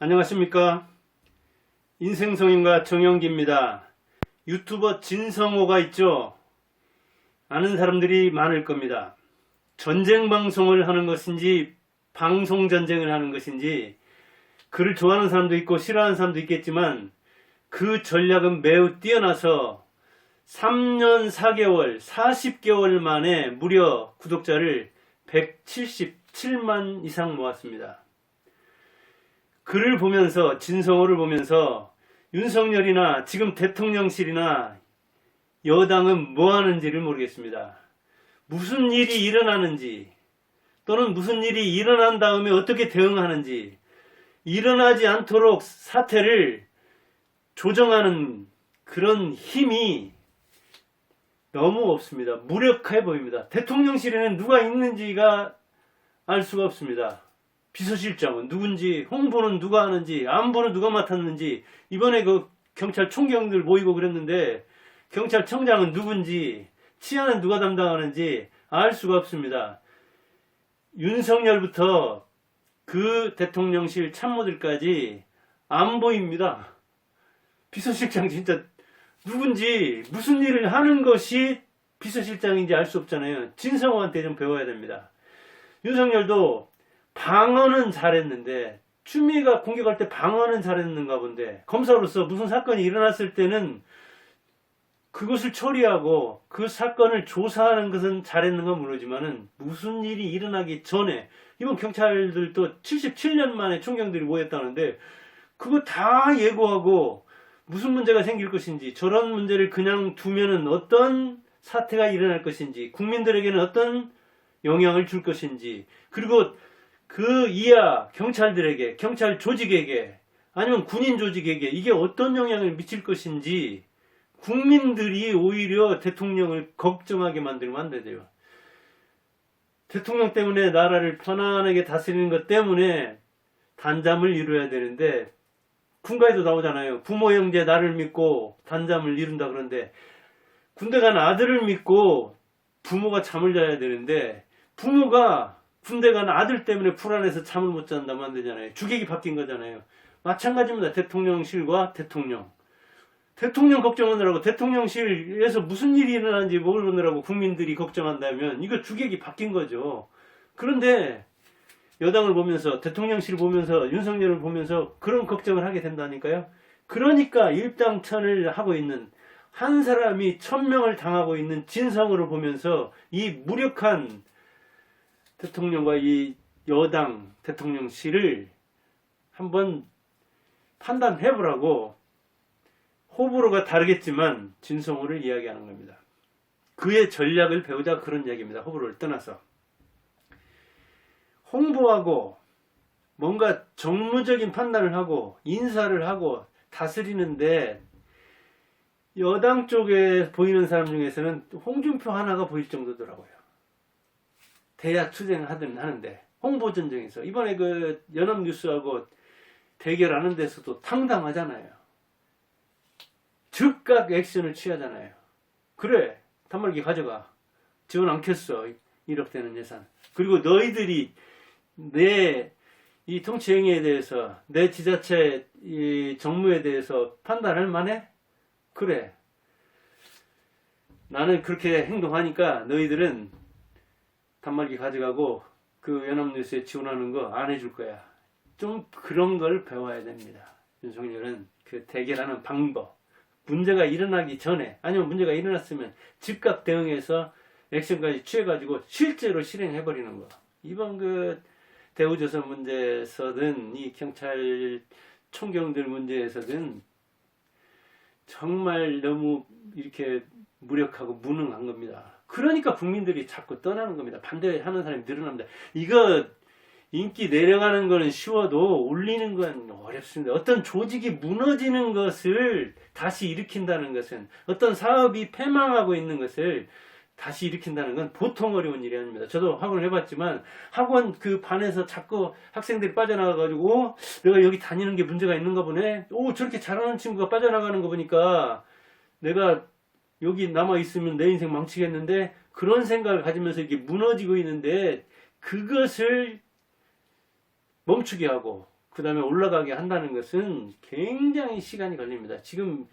안녕하십니까. 인생송인과 정영기입니다. 유튜버 진성호가 있죠. 아는 사람들이 많을 겁니다. 전쟁 방송을 하는 것인지 방송 전쟁을 하는 것인지 그를 좋아하는 사람도 있고 싫어하는 사람도 있겠지만 그 전략은 매우 뛰어나서 3년 4개월 40개월 만에 무려 구독자를 177만 이상 모았습니다. 그를 보면서, 진성호를 보면서 윤석열이나 지금 대통령실이나 여당은 뭐 하는지를 모르겠습니다. 무슨 일이 일어나는지, 또는 무슨 일이 일어난 다음에 어떻게 대응하는지, 일어나지 않도록 사태를 조정하는 그런 힘이 너무 없습니다. 무력해 보입니다. 대통령실에는 누가 있는지가 알 수가 없습니다. 비서실장은 누군지, 홍보는 누가 하는지, 안보는 누가 맡았는지, 이번에 그 경찰 총경들 모이고 그랬는데 경찰청장은 누군지, 치안은 누가 담당하는지 알 수가 없습니다. 윤석열부터 그 대통령실 참모들까지 안 보입니다. 비서실장 진짜 누군지, 무슨 일을 하는 것이 비서실장인지 알 수 없잖아요. 진성호한테 좀 배워야 됩니다. 윤석열도 방어는 잘했는데, 추미애가 공격할 때 방어는 잘했는가 본데, 검사로서 무슨 사건이 일어났을 때는 그것을 처리하고 그 사건을 조사하는 것은 잘했는가 모르지만은 무슨 일이 일어나기 전에, 이번 경찰들도 77년 만에 총경들이 모였다는데 그거 다 예고하고 무슨 문제가 생길 것인지, 저런 문제를 그냥 두면은 어떤 사태가 일어날 것인지, 국민들에게는 어떤 영향을 줄 것인지, 그리고 그 이하 경찰들에게, 경찰 조직에게, 아니면 군인 조직에게 이게 어떤 영향을 미칠 것인지 국민들이 오히려 대통령을 걱정하게 만들면 안 되죠. 대통령 때문에 나라를 편안하게 다스리는 것 때문에 단잠을 이루어야 되는데, 군가에도 나오잖아요. 부모 형제 나를 믿고 단잠을 이룬다 그러는데, 군대 간 아들을 믿고 부모가 잠을 자야 되는데, 부모가 군대 간 아들 때문에 불안해서 잠을 못 잔다면 안 되잖아요. 주객이 바뀐 거잖아요. 마찬가지입니다. 대통령실과 대통령. 대통령 걱정하느라고, 대통령실에서 무슨 일이 일어나는지 모르느라고 국민들이 걱정한다면 이거 주객이 바뀐 거죠. 그런데 여당을 보면서, 대통령실을 보면서, 윤석열을 보면서 그런 걱정을 하게 된다니까요. 그러니까 일당천을 하고 있는, 한 사람이 1000명을 당하고 있는 진성호를 보면서 이 무력한 대통령과 이 여당 대통령실을 한번 판단해보라고, 호불호가 다르겠지만 진성호를 이야기하는 겁니다. 그의 전략을 배우자, 그런 이야기입니다. 호불호를 떠나서 홍보하고 뭔가 정무적인 판단을 하고 인사를 하고 다스리는데, 여당 쪽에 보이는 사람 중에서는 홍준표 하나가 보일 정도더라고요. 대야 투쟁하든 하는데, 홍보 전쟁에서 이번에 그 연합뉴스하고 대결하는 데서도 당당하잖아요. 즉각 액션을 취하잖아요. 그래, 단말기 가져가. 지원 안 켰어. 1억 되는 예산. 그리고 너희들이 내 이 통치 행위에 대해서, 내 지자체 이 정무에 대해서 판단할 만해? 그래. 나는 그렇게 행동하니까 너희들은 단말기 가져가고 그 연합뉴스에 지원하는 거 안 해줄 거야. 좀 그런 걸 배워야 됩니다. 윤석열은 그 대결하는 방법, 문제가 일어나기 전에, 아니면 문제가 일어났으면 즉각 대응해서 액션까지 취해가지고 실제로 실행해버리는 거. 이번 그 대우조선 문제에서든 이 경찰 총경들 문제에서든 정말 너무 이렇게 무력하고 무능한 겁니다. 그러니까 국민들이 자꾸 떠나는 겁니다. 반대하는 사람이 늘어납니다. 이거 인기 내려가는 거는 쉬워도 올리는 건 어렵습니다. 어떤 조직이 무너지는 것을 다시 일으킨다는 것은, 어떤 사업이 패망하고 있는 것을 다시 일으킨다는 건 보통 어려운 일이 아닙니다. 저도 학원을 해봤지만 학원 그 반에서 자꾸 학생들이 빠져나가가지고 내가 여기 다니는 게 문제가 있는가 보네. 오, 저렇게 잘하는 친구가 빠져나가는 거 보니까 내가 여기 남아있으면 내 인생 망치겠는데, 그런 생각을 가지면서 이게 무너지고 있는데, 그것을 멈추게 하고 그 다음에 올라가게 한다는 것은 굉장히 시간이 걸립니다. 지금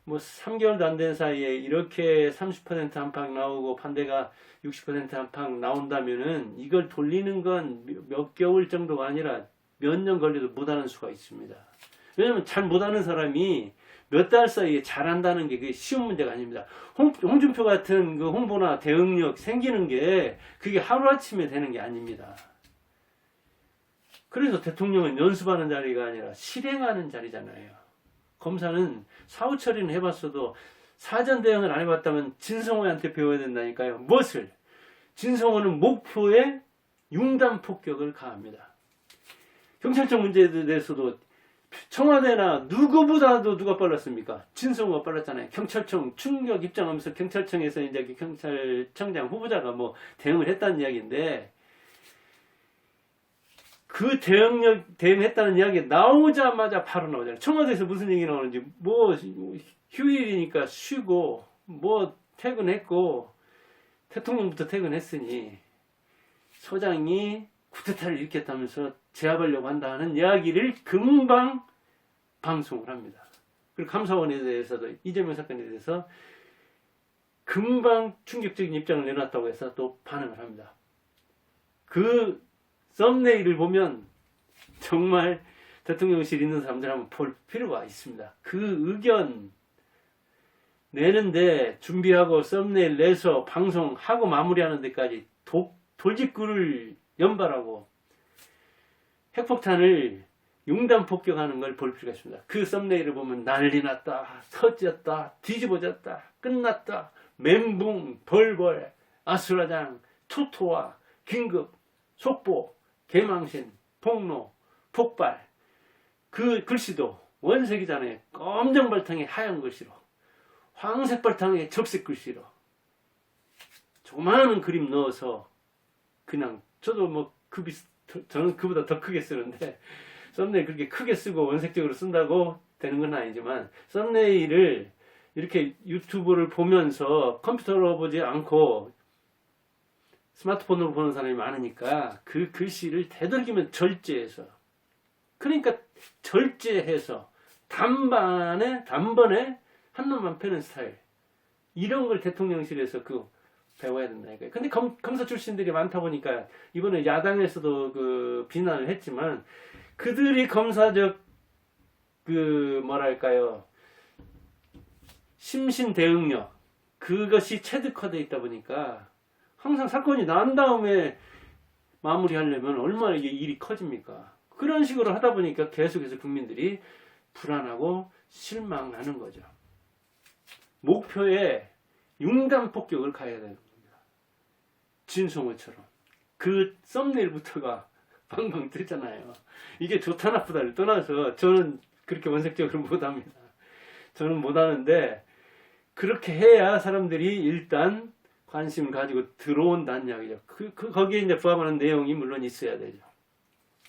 뭐 3개월도 안 된 사이에 이렇게 30% 안팎 나오고 반대가 60% 안팎 나온다면은 이걸 돌리는 건 몇 개월 정도가 아니라 몇 년 걸려도 못하는 수가 있습니다. 왜냐면 잘 못하는 사람이 몇 달 사이에 잘한다는 게 그게 쉬운 문제가 아닙니다. 홍준표 같은 그 홍보나 대응력 생기는 게 그게 하루아침에 되는 게 아닙니다. 그래서 대통령은 연습하는 자리가 아니라 실행하는 자리잖아요. 검사는 사후 처리는 해봤어도 사전 대응을 안 해봤다면 진성호한테 배워야 된다니까요. 무엇을? 진성호는 목표에 융단 폭격을 가합니다. 경찰청 문제에 대해서도 청와대나 누구보다도 누가 빨랐습니까? 진성호가 빨랐잖아요. 경찰청 충격 입장하면서 경찰청에서 이제 경찰청장 후보자가 뭐 대응을 했다는 이야기인데 그 대응했다는 이야기 나오자마자 바로 나오잖아요. 청와대에서 무슨 얘기 나오는지 뭐 휴일이니까 쉬고 뭐 퇴근했고 대통령부터 퇴근했으니 서장이 쿠데타를 일으켰다면서 제압하려고 한다는 이야기를 금방 방송을 합니다. 그리고 감사원에 대해서도 이재명 사건에 대해서 금방 충격적인 입장을 내놨다고 해서 또 반응을 합니다. 그 썸네일을 보면 정말 대통령실 있는 사람들 한번 볼 필요가 있습니다. 그 의견 내는데 준비하고 썸네일 내서 방송하고 마무리하는 데까지 돌직구를 연발하고 핵폭탄을 융단 폭격하는 걸 볼 필요가 있습니다. 그 썸네일을 보면 난리 났다, 터졌다, 뒤집어졌다, 끝났다, 멘붕, 벌벌, 아수라장, 초토화, 긴급, 속보, 개망신, 폭로, 폭발. 그 글씨도 원색이잖아요. 검정 발탕에 하얀 글씨로, 황색 발탕에 적색 글씨로 조그마한 그림 넣어서 그냥 저도 뭐 저는 그보다 더 크게 쓰는데 썸네일 그렇게 크게 쓰고 원색적으로 쓴다고 되는 건 아니지만 썸네일을 이렇게 유튜브를 보면서 컴퓨터로 보지 않고 스마트폰으로 보는 사람이 많으니까 그 글씨를 되도록이면 절제해서 그러니까 절제해서 단번에 한 놈만 패는 스타일 이런 걸 대통령실에서 배워야 된다니까요. 근데 검사 출신들이 많다 보니까 이번에 야당에서도 비난을 했지만 그들이 검사적 뭐랄까요 심신 대응력 그것이 체득화되어 있다 보니까 항상 사건이 난 다음에 마무리하려면 얼마나 이게 일이 커집니까? 그런 식으로 하다 보니까 계속해서 국민들이 불안하고 실망하는 거죠. 목표에 융단 폭격을 가야 되는 겁니다. 진성호처럼. 그 썸네일부터가 방방 뜨잖아요. 이게 좋다 나쁘다를 떠나서 저는 그렇게 원색적으로 못합니다. 저는 못하는데 그렇게 해야 사람들이 일단 관심을 가지고 들어온다는 이야기죠. 거기에 이제 부합하는 내용이 물론 있어야 되죠.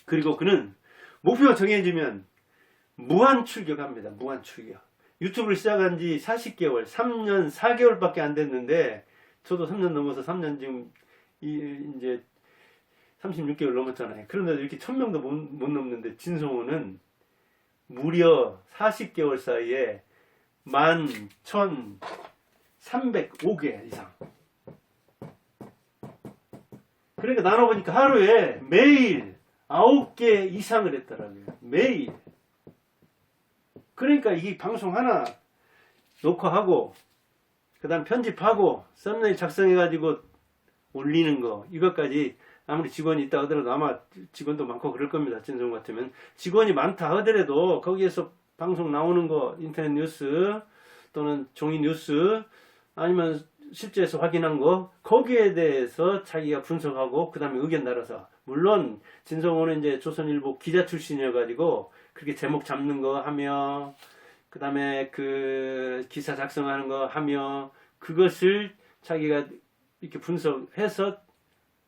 그리고 그는 목표가 정해지면 무한 출격합니다. 무한 출격. 유튜브를 시작한 지 40개월, 3년 4개월밖에 안 됐는데 저도 3년 넘어서 3년 지금 이제 36개월 넘었잖아요. 그런데도 이렇게 1000명도 못 넘는데 진성호는 무려 40개월 사이에 11,305개 이상. 그러니까 나눠보니까 하루에 매일 9개 이상을 했더라고요. 매일. 그러니까 이 방송 하나 녹화하고 그 다음 편집하고 썸네일 작성해가지고 올리는 거 이것까지 아무리 직원이 있다 하더라도 아마 직원도 많고 그럴 겁니다. 진성 같으면 직원이 많다 하더라도 거기에서 방송 나오는 거 인터넷 뉴스 또는 종이 뉴스 아니면 실제에서 확인한 거 거기에 대해서 자기가 분석하고 그 다음에 의견 달아서 물론 진성호는 이제 조선일보 기자 출신이어가지고 그렇게 제목 잡는 거 하며 그 다음에 기사 작성하는 거 하며 그것을 자기가 이렇게 분석해서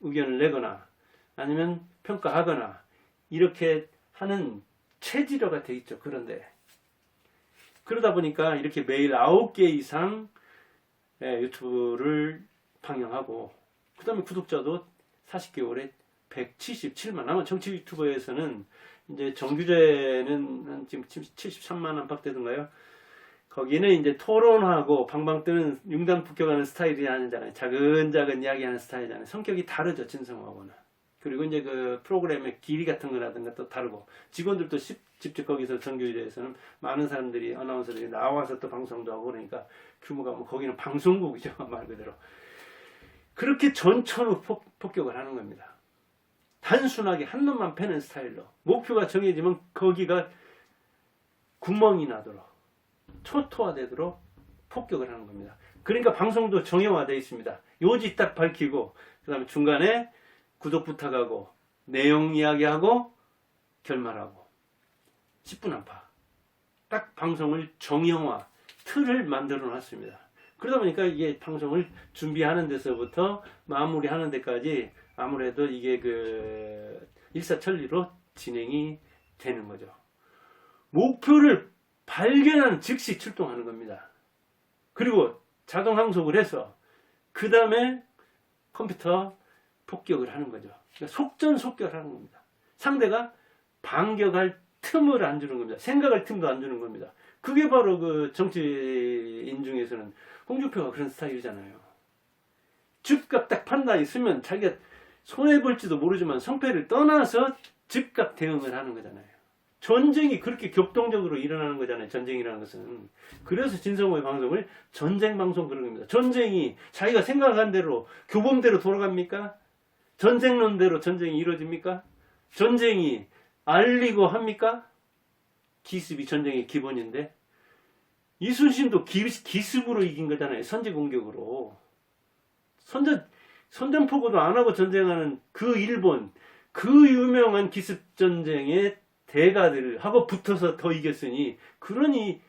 의견을 내거나 아니면 평가하거나 이렇게 하는 체질화가 돼 있죠. 그런데 그러다 보니까 이렇게 매일 9개 이상 유튜브를 방영하고 그 다음에 구독자도 40개월에 177만 아마 정치 유튜버에서는 이제 정규제는 한 지금 73만 안팎되던가요? 거기는 이제 토론하고 방방 뜨는 융단 북격하는 스타일이 아니잖아요. 작은 이야기하는 스타일이잖아요. 성격이 다르죠, 진성하고는. 그리고 이제 그 프로그램의 길이 같은 거라든가 또 다르고, 직원들도 직접 거기서 정규제에서는 많은 사람들이, 아나운서들이 나와서 또 방송도 하고 그러니까 규모가 뭐 거기는 방송국이죠, 말 그대로. 그렇게 전천후 폭격을 하는 겁니다. 단순하게 한 놈만 패는 스타일로. 목표가 정해지면 거기가 구멍이 나도록, 초토화되도록 폭격을 하는 겁니다. 그러니까 방송도 정형화되어 있습니다. 요지 딱 밝히고, 그 다음에 중간에 구독 부탁하고, 내용 이야기하고, 결말하고. 10분 안팎. 딱 방송을 정형화, 틀을 만들어 놨습니다. 그러다 보니까 이게 방송을 준비하는 데서부터 마무리하는 데까지 아무래도 이게 그 일사천리로 진행이 되는 거죠. 목표를 발견한 즉시 출동하는 겁니다. 그리고 자동 항속을 해서 그 다음에 컴퓨터 폭격을 하는 거죠. 그러니까 속전속결하는 겁니다. 상대가 반격할 틈을 안 주는 겁니다. 생각할 틈도 안 주는 겁니다. 그게 바로 그 정치인 중에서는 홍준표가 그런 스타일이잖아요. 즉각 딱 판단이 있으면 자기가 손해볼지도 모르지만 성패를 떠나서 즉각 대응을 하는 거잖아요. 전쟁이 그렇게 격동적으로 일어나는 거잖아요. 전쟁이라는 것은. 그래서 진성호의 방송을 전쟁 방송 그런 겁니다. 전쟁이 자기가 생각한 대로 교범대로 돌아갑니까? 전쟁론대로 전쟁이 이루어집니까? 전쟁이 알리고 합니까? 기습이 전쟁의 기본인데 이순신도 기습으로 이긴 거잖아요. 선제 공격으로. 선전포고도 안 하고 전쟁하는 그 일본, 그 유명한 기습전쟁의 대가들을 하고 붙어서 더 이겼으니, 그러니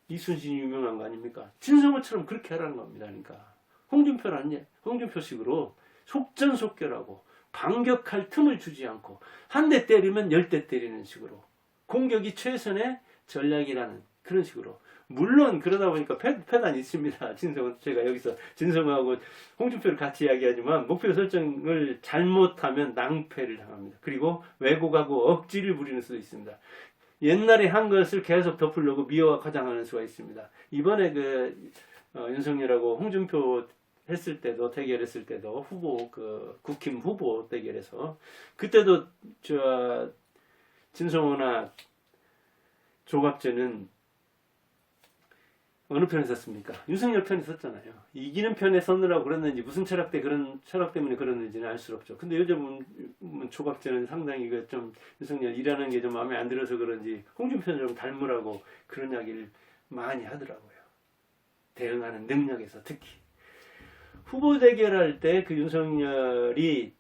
이순신이 유명한 거 아닙니까? 진성호처럼 그렇게 하라는 겁니다. 그러니까 홍준표식으로 속전속결하고 반격할 틈을 주지 않고 한 대 때리면 10대 때리는 식으로 공격이 최선의 전략이라는 그런 식으로. 물론 그러다 보니까 패단이 있습니다. 제가 여기서 진성호하고 홍준표를 같이 이야기하지만 목표 설정을 잘못하면 낭패를 당합니다. 그리고 왜곡하고 억지를 부리는 수도 있습니다. 옛날에 한 것을 계속 덮으려고 미화와 과장하는 수가 있습니다. 이번에 윤석열하고 홍준표 했을 때도, 대결했을 때도 국힘 후보 대결에서 그때도 진성호나 조갑재는 어느 편에 섰습니까? 윤석열 편에 섰잖아요. 이기는 편에 섰느라고 그랬는지, 무슨 철학 때문에 그랬는지는 알 수 없죠. 근데 요즘은 조갑재는 상당히 좀 윤석열 일하는 게 좀 마음에 안 들어서 그런지 홍준표는 좀 닮으라고 그런 이야기를 많이 하더라고요. 대응하는 능력에서 특히. 후보 대결할 때 그 윤석열이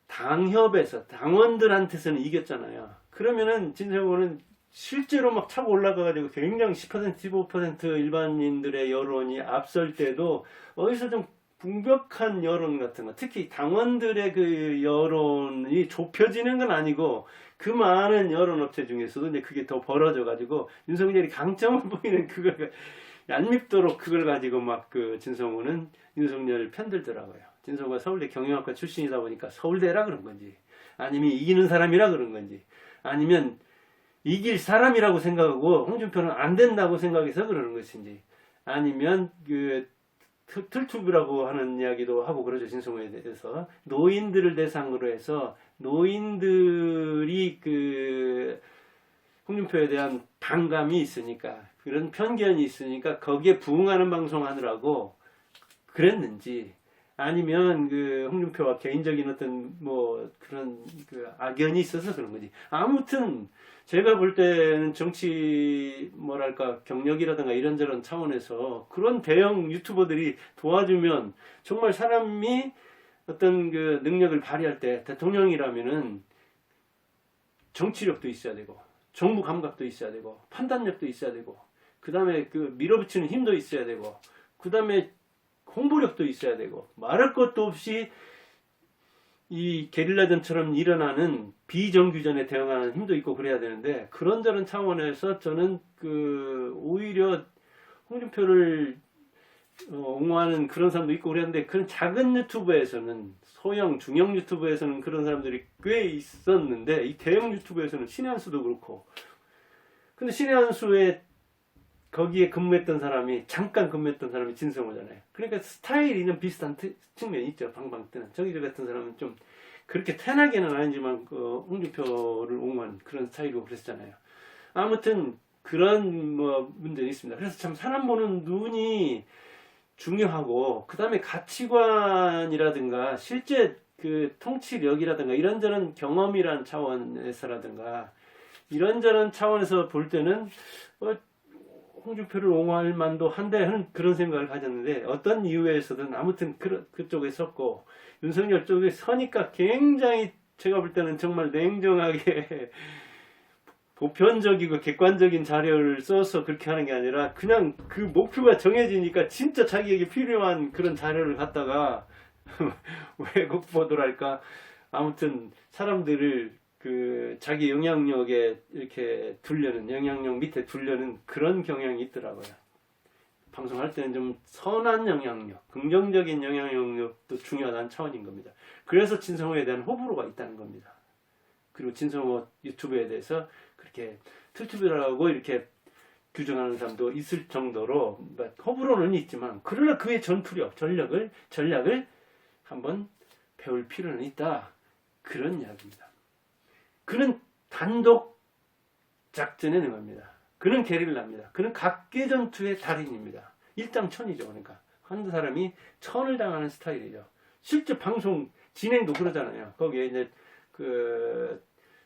당협에서 당원들한테서는 이겼잖아요. 그러면은 진성호는 실제로 막 차고 올라가가지고 굉장히 10% 15% 일반인들의 여론이 앞설 때도 어디서 좀 분격한 여론 같은 거, 특히 당원들의 그 여론이 좁혀지는 건 아니고 그 많은 여론업체 중에서도 이제 그게 더 벌어져가지고 윤석열이 강점을 보이는 그걸 얄밉도록 그걸 가지고 막 진성호는 윤석열 편들더라고요. 진성호가 서울대 경영학과 출신이다 보니까 서울대라 그런 건지, 아니면 이기는 사람이라 그런 건지, 아니면 이길 사람이라고 생각하고 홍준표는 안 된다고 생각해서 그러는 것인지, 아니면 틀투비라고 하는 이야기도 하고 그러죠. 진성호에 대해서 노인들을 대상으로 해서 노인들이 홍준표에 대한 반감이 있으니까, 그런 편견이 있으니까 거기에 부응하는 방송하느라고 그랬는지, 아니면 홍준표와 개인적인 어떤 그런 악연이 있어서 그런 거지. 아무튼 제가 볼 때는 정치 경력이라든가 이런저런 차원에서 그런 대형 유튜버들이 도와주면 정말 사람이 어떤 능력을 발휘할 때, 대통령이라면은 정치력도 있어야 되고, 정부 감각도 있어야 되고, 판단력도 있어야 되고, 그 다음에 밀어붙이는 힘도 있어야 되고, 그 다음에 홍보력도 있어야 되고, 말할 것도 없이 이 게릴라전처럼 일어나는 비정규전에 대응하는 힘도 있고 그래야 되는데, 그런저런 차원에서 저는 오히려 홍준표를 옹호하는 그런 사람도 있고 그랬는데, 그런 작은 유튜브에서는 소형, 중형 유튜브에서는 그런 사람들이 꽤 있었는데 이 대형 유튜브에서는 신의 한 수도 그렇고 근데 신의 한 수에 거기에 근무했던 사람이 잠깐 근무했던 사람이 진성호잖아요. 그러니까 스타일이는 비슷한 측면이 있죠. 방방뜨는 저기저 같은 사람은 좀 그렇게 태나게는 아니지만 그 홍준표를 옹호한 그런 스타일이고 그랬잖아요. 아무튼 그런 뭐 문제는 있습니다. 그래서 참 사람 보는 눈이 중요하고 그 다음에 가치관이라든가 실제 그 통치력이라든가 이런저런 경험이란 차원에서라든가 이런저런 차원에서 볼 때는 홍준표를 옹호할 만도 한데 하는 그런 생각을 가졌는데 어떤 이유에서든 아무튼 그쪽에 섰고 윤석열 쪽에 서니까 굉장히 제가 볼 때는 정말 냉정하게 보편적이고 객관적인 자료를 써서 그렇게 하는 게 아니라 그냥 그 목표가 정해지니까 진짜 자기에게 필요한 그런 자료를 갖다가 왜곡 보도랄까 아무튼 사람들을 그 자기 영향력에 이렇게 두려는 영향력 밑에 두려는 그런 경향이 있더라고요. 방송할 때는 좀 선한 영향력, 긍정적인 영향력도 중요하다는 차원인 겁니다. 그래서 진성호에 대한 호불호가 있다는 겁니다. 그리고 진성호 유튜브에 대해서 그렇게 틀튜브라고 이렇게 규정하는 사람도 있을 정도로 호불호는 있지만 그러나 그의 전투력, 전략을 한번 배울 필요는 있다. 그런 이야기입니다. 그는 단독 작전에 능합니다. 그는 게릴라입니다. 그는 각계전투의 달인입니다. 일당천이죠. 그러니까 한 사람이 천을 당하는 스타일이죠. 실제 방송 진행도 그러잖아요. 거기에 이제 그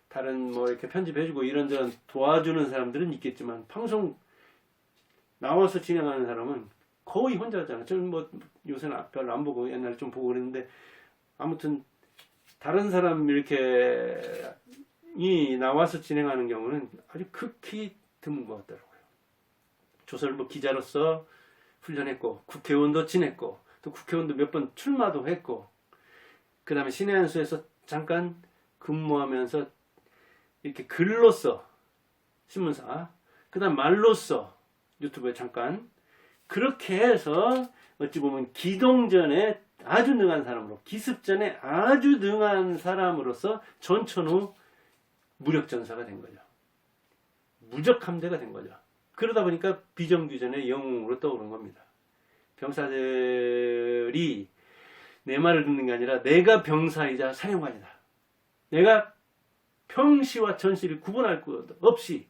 다른 뭐 이렇게 편집해주고 이런저런 도와주는 사람들은 있겠지만 방송 나와서 진행하는 사람은 거의 혼자 하잖아요. 저는 뭐 요새는 별로 안 보고 옛날에 좀 보고 그랬는데 아무튼 다른 사람 이렇게 이 나와서 진행하는 경우는 아주 극히 드문 것 같더라고요. 조선일보 기자로서 훈련했고 국회의원도 지냈고 또 국회의원도 몇 번 출마도 했고 그 다음에 신의 한 수에서 잠깐 근무하면서 이렇게 글로써 신문사 그 다음 말로써 유튜브에 잠깐 그렇게 해서 어찌 보면 기동전에 아주 능한 사람으로 기습전에 아주 능한 사람으로서 전천후 무력전사가 된 거죠. 무적함대가 된 거죠. 그러다 보니까 비정규전의 영웅으로 떠오른 겁니다. 병사들이 내 말을 듣는 게 아니라 내가 병사이자 사령관이다. 내가 평시와 전시를 구분할 것 없이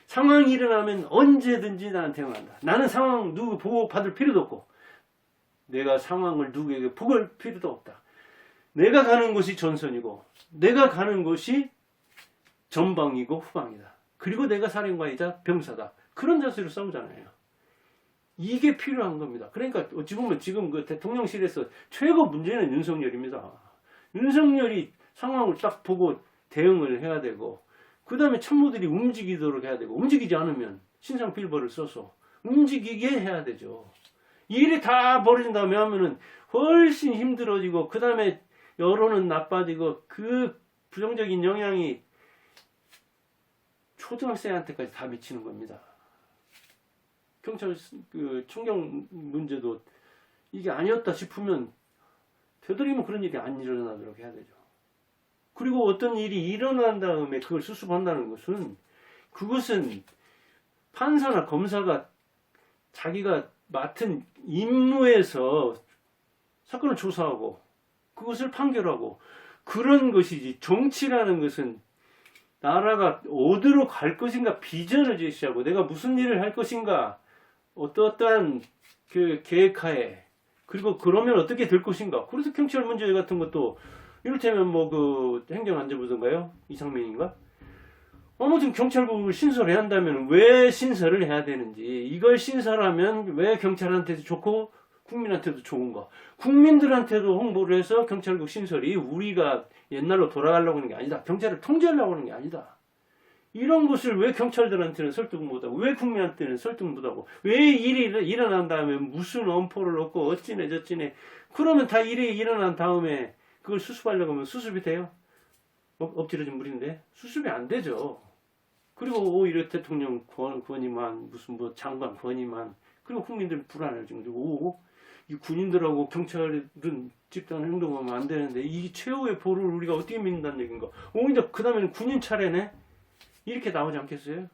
상황이 일어나면 언제든지 나한테 응한다. 나는 상황 누구 보고 받을 필요도 없고 내가 상황을 누구에게 보고할 필요도 없다. 내가 가는 곳이 전선이고 내가 가는 곳이 전방이고 후방이다. 그리고 내가 사령관이자 병사다. 그런 자세로 싸우잖아요. 이게 필요한 겁니다. 그러니까 어찌 보면 지금 그 대통령실에서 최고 문제는 윤석열입니다. 윤석열이 상황을 딱 보고 대응을 해야 되고 그 다음에 참모들이 움직이도록 해야 되고 움직이지 않으면 신상 필벌을 써서 움직이게 해야 되죠. 이 일이 다 벌어진 다음에 하면은 훨씬 힘들어지고 그 다음에 여론은 나빠지고 그 부정적인 영향이 초등학생한테까지 다 미치는 겁니다. 경찰 그 총경 문제도 이게 아니었다 싶으면 되도록이면 그런 일이 안 일어나도록 해야 되죠. 그리고 어떤 일이 일어난 다음에 그걸 수습한다는 것은 그것은 판사나 검사가 자기가 맡은 임무에서 사건을 조사하고 그것을 판결하고 그런 것이지 정치라는 것은 나라가 어디로 갈 것인가 비전을 제시하고 내가 무슨 일을 할 것인가 어떠한 그 계획하에 그리고 그러면 어떻게 될 것인가. 그래서 경찰 문제 같은 것도 이를테면 뭐 그 행정안전부인가요? 이상민인가? 아무튼 경찰국을 신설해야 한다면 왜 신설을 해야 되는지 이걸 신설하면 왜 경찰한테도 좋고 국민한테도 좋은가. 국민들한테도 홍보를 해서 경찰국 신설이 우리가 옛날로 돌아가려고 하는 게 아니다. 경찰을 통제하려고 하는 게 아니다. 이런 것을 왜 경찰들한테는 설득 못하고 왜 국민한테는 설득 못하고 왜 일이 일어난 다음에 무슨 엄포를 얻고 어찌네 저찌네 그러면 다 일이 일어난 다음에 그걸 수습하려고 하면 수습이 돼요? 엎질러진 물인데 수습이 안 되죠. 그리고 오히려 대통령 권위만 무슨 뭐 장관 권위만 그리고 국민들 불안을 지금 오고 이 군인들하고 경찰은 집단 행동하면 안 되는데 이 최후의 보를 우리가 어떻게 믿는다는 얘기인가? 오히려 그 다음에는 군인 차례네? 이렇게 나오지 않겠어요?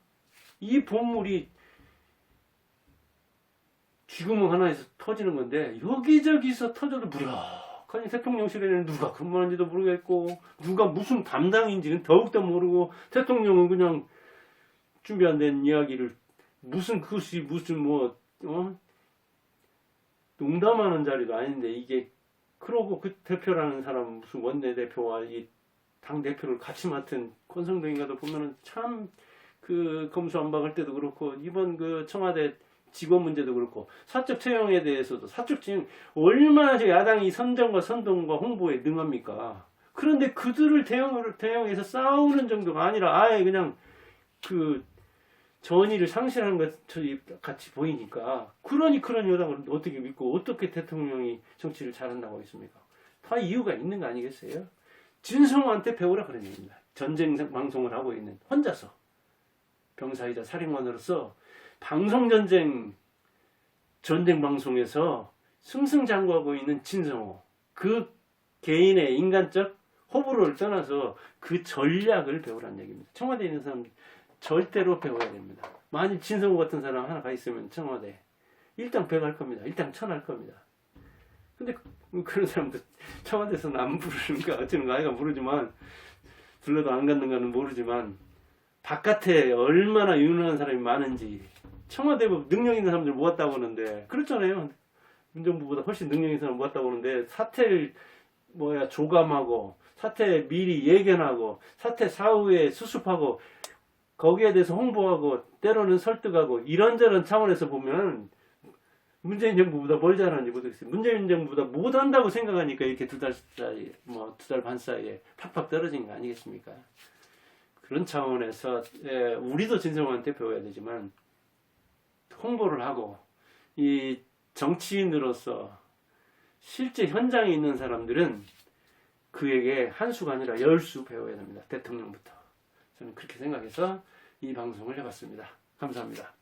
이 본물이 쥐구멍 하나에서 터지는 건데 여기저기서 터져도 무력하니 대통령실에는 누가 근무하는지도 모르겠고 누가 무슨 담당인지는 더욱더 모르고 대통령은 그냥 준비 안 된 이야기를 무슨 그것이 무슨 뭐 농담하는 자리도 아닌데 이게 그러고 그 대표라는 사람 무슨 원내대표와 이 당대표를 같이 맡은 권성동인가도 보면은 참 그 검수완박할 때도 그렇고 이번 그 청와대 직원 문제도 그렇고 사적 채용에 대해서도 사적 채용 얼마나 저 야당이 선정과 선동과 홍보에 능합니까? 그런데 그들을 대응해서 싸우는 정도가 아니라 아예 그냥 그 전의를 상실하는 것처럼 같이 보이니까 그러니 그런 여당을 어떻게 믿고 어떻게 대통령이 정치를 잘한다고 하겠습니까? 다 이유가 있는 거 아니겠어요? 진성호한테 배우라 그런 얘기입니다. 전쟁 방송을 하고 있는 혼자서 병사이자 살인관으로서 방송전쟁 방송에서 승승장구하고 있는 진성호 그 개인의 인간적 호불호를 떠나서 그 전략을 배우라는 얘기입니다. 청와대에 있는 사람 절대로 배워야 됩니다. 만일 진성호 같은 사람 하나 가 있으면 청와대 일당 100 할 겁니다. 일당 1000 할 겁니다. 근데 그런 사람도 청와대에서는 안 부르는가 어쩌는가 아이가 모르지만 불러도 안 갔는가는 모르지만 바깥에 얼마나 유능한 사람이 많은지 청와대 능력 있는 사람들 모았다고 하는데 그렇잖아요. 문정부보다 훨씬 능력 있는 사람 모았다고 하는데 사태를 조감하고 사태 미리 예견하고 사태 사후에 수습하고 거기에 대해서 홍보하고 때로는 설득하고 이런저런 차원에서 보면 문재인 정부보다 뭘 잘하는지 모르겠어요. 문재인 정부보다 못한다고 생각하니까 이렇게 두 달 사이, 2달 반 사이에 팍팍 떨어진 거 아니겠습니까? 그런 차원에서 우리도 진성호한테 배워야 되지만 홍보를 하고 이 정치인으로서 실제 현장에 있는 사람들은 그에게 한 수가 아니라 10수 배워야 됩니다. 대통령부터. 저는 그렇게 생각해서 이 방송을 해봤습니다. 감사합니다.